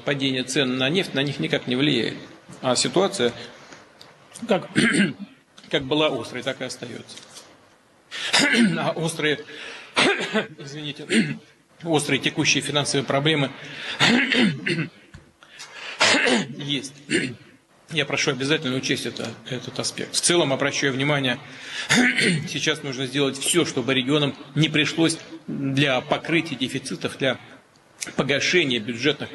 падение цен на нефть на них никак не влияет. А ситуация как была острой, так и остается. А острые текущие финансовые проблемы есть. Я прошу обязательно учесть этот аспект. В целом обращаю внимание, сейчас нужно сделать все, чтобы регионам не пришлось для покрытия дефицитов, для погашения бюджетных